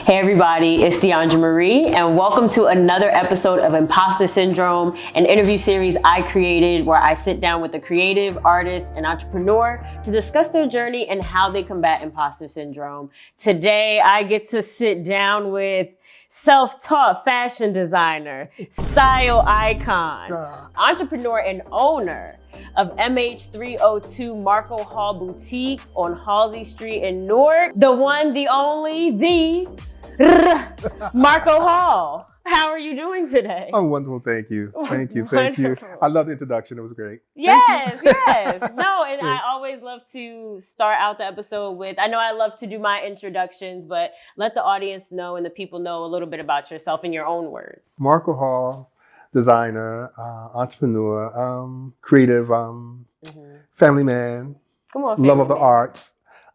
Hey everybody, it's Diandra Marie, and welcome to another episode of Imposter Syndrome, an interview series I created where I sit down with a creative, artist, and entrepreneur to discuss their journey and how they combat imposter syndrome. Today, I get to sit down with self-taught fashion designer, style icon, entrepreneur and owner of MH302 Marco Hall Boutique on Halsey Street in Newark. The one, the only, the Marco Hall. How are you doing today? Oh, wonderful. Thank you. Thank you. Thank you. I love the introduction. It was great. Yes. No, and I always love to start out the episode with, I know I love to do my introductions, but let the audience know and the people know a little bit about yourself in your own words. Marco Hall, designer, entrepreneur, creative, family man, Come on, love of the man. arts,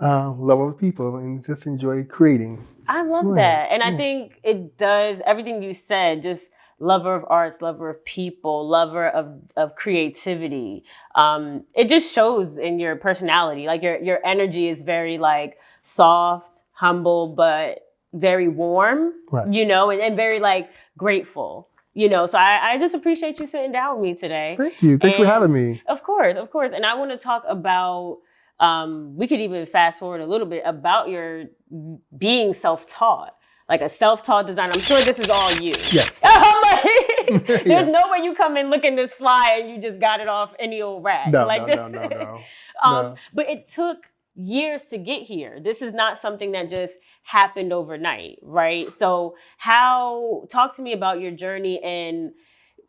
love of people, and just enjoy creating. I love that. And I think it does everything you said, just lover of arts, lover of people, lover of creativity. It just shows in your personality. Like your energy is very like soft, humble, but very warm, you know, and very like grateful. You know, so I just appreciate you sitting down with me today. Thank you. Thanks for having me. Of course. And I want to talk about, we could even fast forward a little bit about your being self-taught, like a self-taught designer. I'm sure this is all you. Yes. There's no way you come in looking this fly and you just got it off any old rack. No. But it took years to get here. This is not something that just happened overnight, right? So talk to me about your journey and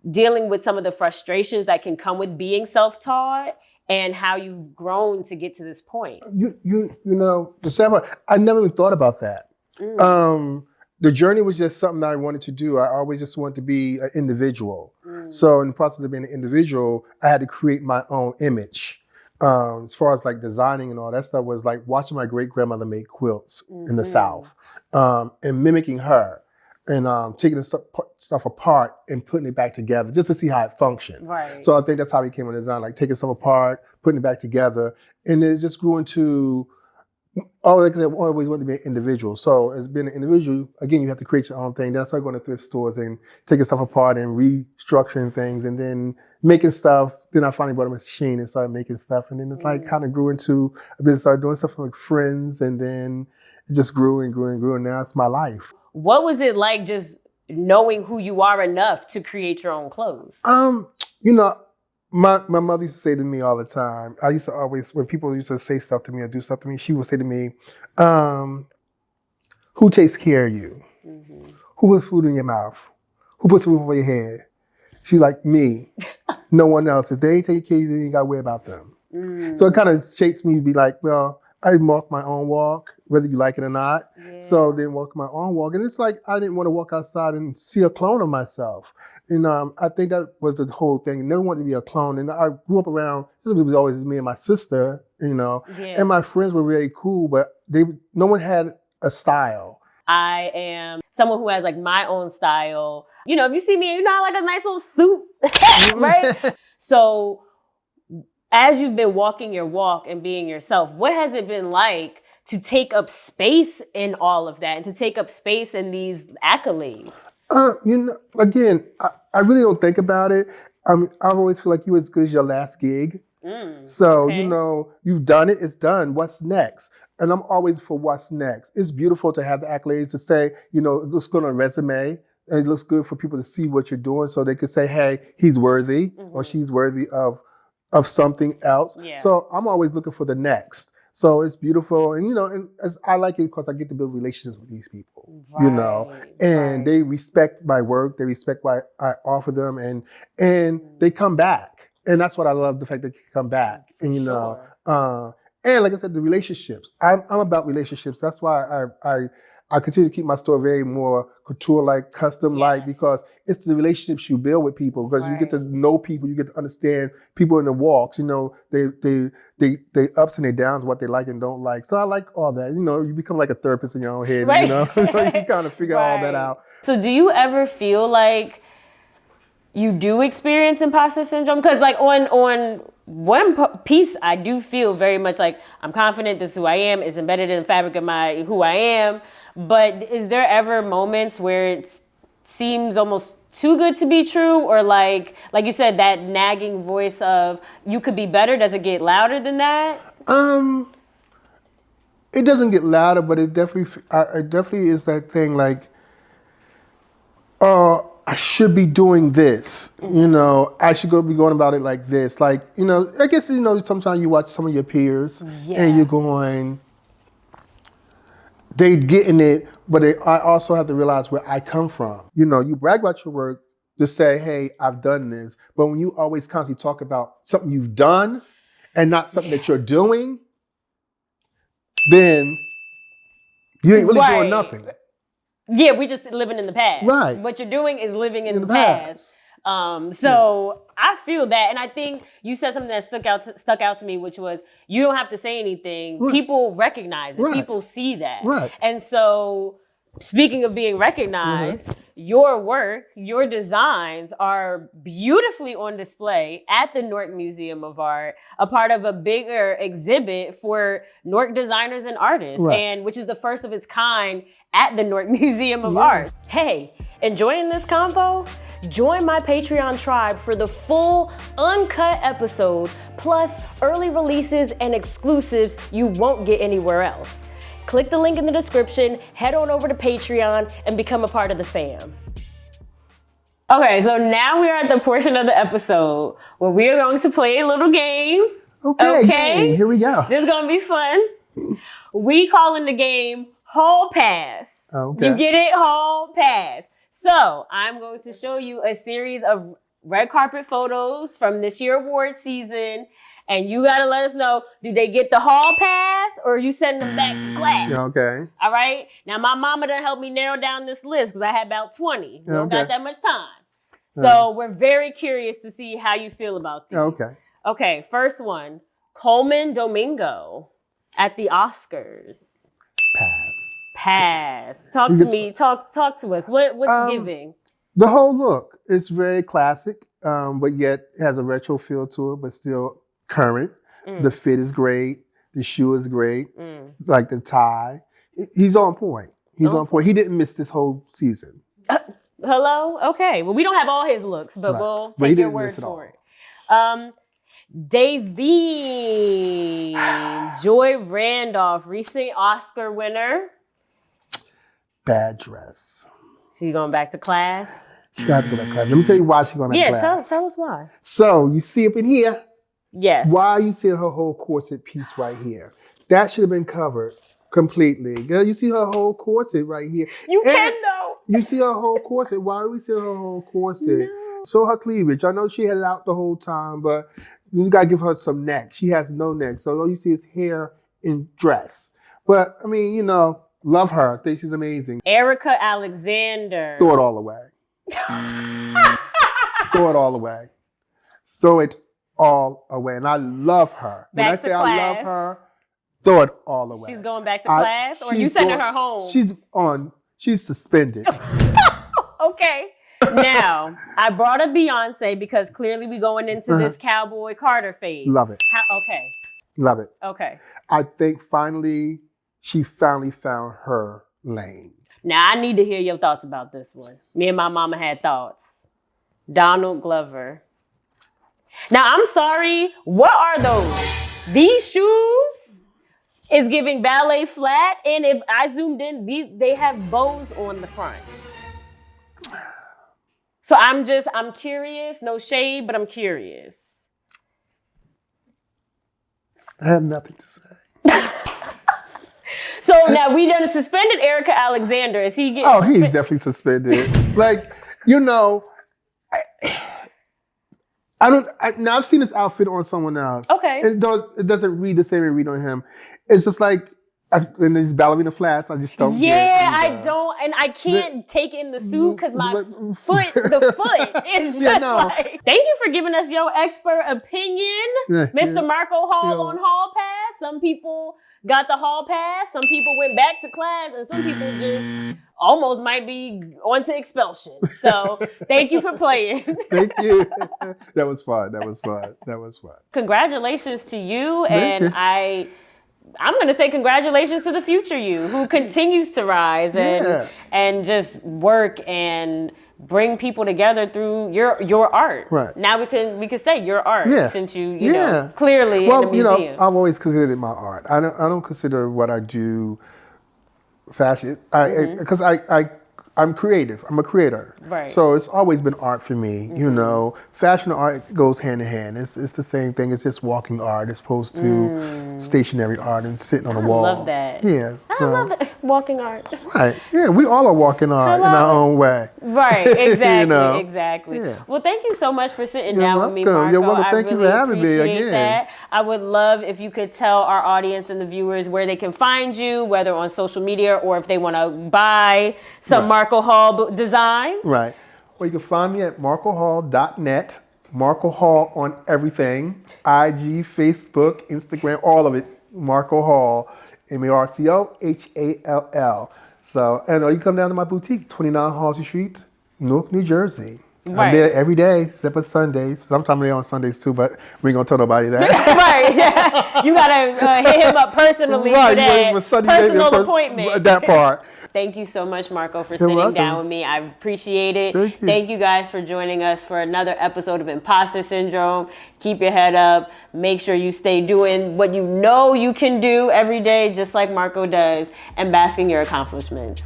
dealing with some of the frustrations that can come with being self-taught and how you've grown to get to this point. You know, the sad part, I never even thought about that. The journey was just something I wanted to do. I always just wanted to be an individual. So in the process of being an individual, I had to create my own image. As far as like designing and all that stuff was like watching my great grandmother make quilts in the South and mimicking her and taking the stuff apart and putting it back together just to see how it functioned. Right. So I think that's how I became a designer, like taking stuff apart, putting it back together. And it just grew into, like I said, I always wanted to be an individual. So as being an individual, again, you have to create your own thing. Then I started going to thrift stores and taking stuff apart and restructuring things and then making stuff. Then I finally bought a machine and started making stuff. And then it's like kind of grew into a business, started doing stuff with friends. And then it just grew and grew and grew. And now it's my life. What was it like just knowing who you are enough to create your own clothes? You know, my mother used to say to me all the time, I used to always, when people used to say stuff to me or do stuff to me, she would say to me, who takes care of you? Who puts food in your mouth? Who puts a roof over your head? She like, me, no one else. If they ain't taking care of you, then you gotta worry about them. So it kind of shapes me to be like, well, I walk my own walk, whether you like it or not. So then walk my own walk. And it's like, I didn't want to walk outside and see a clone of myself. And I think that was the whole thing. I never wanted to be a clone. And I grew up around, this was always me and my sister, you know, and my friends were really cool, but no one had a style. I am someone who has like my own style. You know, if you see me, you know, I like a nice little suit, right? So as you've been walking your walk and being yourself, what has it been like to take up space in all of that and to take up space in these accolades? You know, again, I really don't think about it. I always feel like you as good as your last gig. So, you know, you've done it, it's done. What's next? And I'm always for what's next. It's beautiful to have the accolades to say, you know, it looks good on a resume. It looks good for people to see what you're doing so they can say, hey, he's worthy or she's worthy of something else. So I'm always looking for the next. So it's beautiful. And, you know, and I like it because I get to build relationships with these people, you know, and they respect my work. They respect what I offer them and they come back. And that's what I love, the fact that they come back. And, you know, and like I said, the relationships. I'm about relationships. That's why I continue to keep my store very more couture-like, custom-like, because it's the relationships you build with people. Because you get to know people, you get to understand people in the walks. You know, they ups and their downs, what they like and don't like. So I like all that. You know, you become like a therapist in your own head. You know, so you kind of figure all that out. So do you ever feel like you do experience imposter syndrome? Because like on one piece I do feel very much like I'm confident this is who I am, is embedded in the fabric of my who I am. But is there ever moments where it seems almost too good to be true, or like you said, that nagging voice of you could be better? Does it get louder than that? It doesn't get louder, but it definitely is that thing like, I should be doing this, you know, I should be going about it like this. Like, you know, I guess, you know, sometimes you watch some of your peers and you're going, they getting it, but I also have to realize where I come from. You know, you brag about your work to say, hey, I've done this. But when you always constantly talk about something you've done and not something that you're doing, then you ain't really doing nothing. Yeah, we just living in the past. Right. What you're doing is living in the past. I feel that, and I think you said something that stuck out to me, which was you don't have to say anything. Right. People recognize it. Right. People see that. Right. And so, speaking of being recognized, your work, your designs are beautifully on display at the Newark Museum of Art, a part of a bigger exhibit for Newark designers and artists, and which is the first of its kind at the Newark Museum of Art. Hey, enjoying this convo? Join my Patreon tribe for the full uncut episode, plus early releases and exclusives you won't get anywhere else. Click the link in the description, head on over to Patreon, and become a part of the fam. Okay, so now we are at the portion of the episode where we are going to play a little game. Okay, game. Here we go. This is going to be fun. We calling the game Hall Pass. Okay. You get it? Hall Pass. So I'm going to show you a series of red carpet photos from this year's award season. And you got to let us know, do they get the hall pass or are you sending them back to class? Okay. All right. Now, my mama done helped me narrow down this list because I had about 20. We don't got that much time. So we're very curious to see how you feel about these. Okay. Okay. First one, Coleman Domingo at the Oscars. Pass. Talk to me. Talk to us. What's giving? The whole look is very classic, but yet has a retro feel to it, but still current. The fit is great. The shoe is great. Like the tie. He's on point. He's on point. He didn't miss this whole season. Hello? Okay. Well, we don't have all his looks, but we'll take your word for it. Davine Joy Randolph, recent Oscar winner. Bad dress. She's going back to class? She got to go back to class. Let me tell you why she's going back to class. Tell us why. So, you see up in here? Yes. Why you see her whole corset piece right here? That should have been covered completely. Girl, you see her whole corset right here. You can though. You see her whole corset. Why do we see her whole corset? No. Show her cleavage. I know she had it out the whole time, but you got to give her some neck. She has no neck. So all you see is hair and dress. But, I mean, you know, love her. I think she's amazing. Erica Alexander. Throw it all away. Throw it all away. Throw it all away. And I love her. When I say I love her, throw it all away. She's going back to class, or you sending her home? She's suspended. Okay. Now, I brought up Beyonce because clearly we going into this Cowboy Carter phase. Love it. Okay. Love it. Okay. I think she finally found her lane. Now, I need to hear your thoughts about this one. Me and my mama had thoughts. Donald Glover. Now, I'm sorry. What are those? These shoes is giving ballet flat. And if I zoomed in, they have bows on the front. So I'm curious. No shade, but I'm curious. I have nothing to say. So now we done suspended Erica Alexander. Is he getting he's definitely suspended. Like, you know, now I've seen this outfit on someone else. Okay. It doesn't read the same way it read on him. It's just like, in these ballerina flats, I just don't get I don't, and I can't take in the suit because the foot is just like. Thank you for giving us your expert opinion, Mr. Marco Hall on Hall Pass. Some people got the Hall Pass, some people went back to class, and some people just almost might be on to expulsion. So thank you for playing. Thank you. That was fun. Congratulations to you. Thank And you. I'm going to say congratulations to the future you, who continues to rise and just work and bring people together through your art. Right. Now we can say your art since you know clearly well, in the museum. You know, I've always considered it my art. I don't consider what I do fashion. Because I'm creative. I'm a creator. Right. So it's always been art for me. You know, fashion and art goes hand in hand. It's the same thing. It's just walking art as opposed to stationary art and sitting on a wall. I love that. Yeah. I love that. Walking art. Right. Yeah, we all are walking art in our own way. Right. Exactly. You know? Exactly. Yeah. Well, thank you so much for sitting You're down welcome. with me, Marco. You're welcome. I Thank really you for having me appreciate again. that. I would love if you could tell our audience and the viewers where they can find you, whether on social media or if they want to buy some Marco Hall designs. Right. Well, you can find me at marcohall.net. Marco Hall on everything. IG, Facebook, Instagram, all of it. Marco Hall. MARCOHALL. So, and you come down to my boutique, 29 Halsey Street, Newark, New Jersey. Right. I'm there every day, except for Sundays. Sometimes I'm there on Sundays too, but we ain't gonna tell nobody that. Right, yeah. You gotta hit him up personally for that personal appointment. That part. Thank you so much, Marco, for sitting down with me. I appreciate it. Thank you. Thank you guys for joining us for another episode of Imposter Syndrome. Keep your head up. Make sure you stay doing what you know you can do every day, just like Marco does, and bask in your accomplishments.